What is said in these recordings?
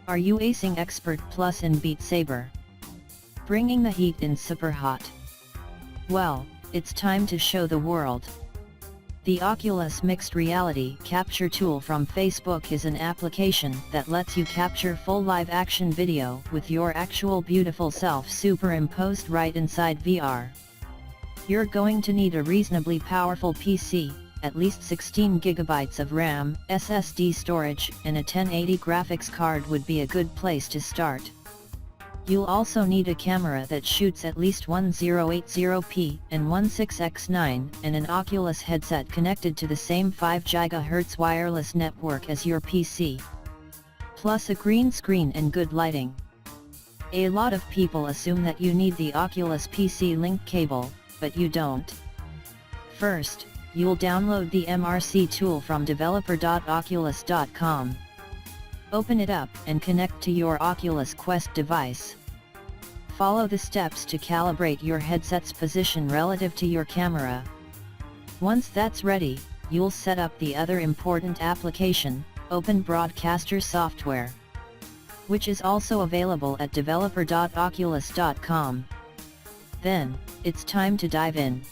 Are you acing Expert Plus in Beat Saber? Bringing the heat in super hot? Well, it's time to show the world. The Oculus Mixed Reality Capture tool from Facebook is an application that lets you capture full live-action video with your actual beautiful self superimposed right inside VR. You're going to need a reasonably powerful PC, at least 16 GB of RAM, SSD storage, and a 1080 graphics card would be a good place to start. You'll also need a camera that shoots at least 1080p and 16:9 and an Oculus headset connected to the same 5 GHz wireless network as your PC. Plus a green screen and good lighting. A lot of people assume that you need the Oculus PC link cable, but you don't. First, you'll download the MRC tool from developer.oculus.com. Open it up and connect to your Oculus Quest device. Follow the steps to calibrate your headset's position relative to your camera. Once that's ready, you'll set up the other important application, Open Broadcaster software, which is also available at developer.oculus.com. Then, it's time to dive in.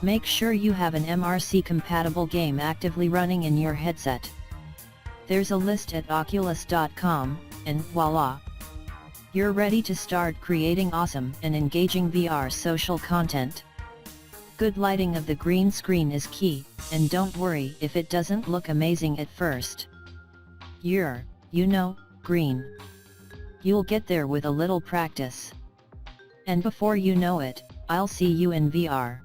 Make sure you have an MRC-compatible game actively running in your headset. There's a list at oculus.com, and voila! You're ready to start creating awesome and engaging VR social content. Good lighting of the green screen is key, and don't worry if it doesn't look amazing at first. Green. You'll get there with a little practice. And before you know it, I'll see you in VR.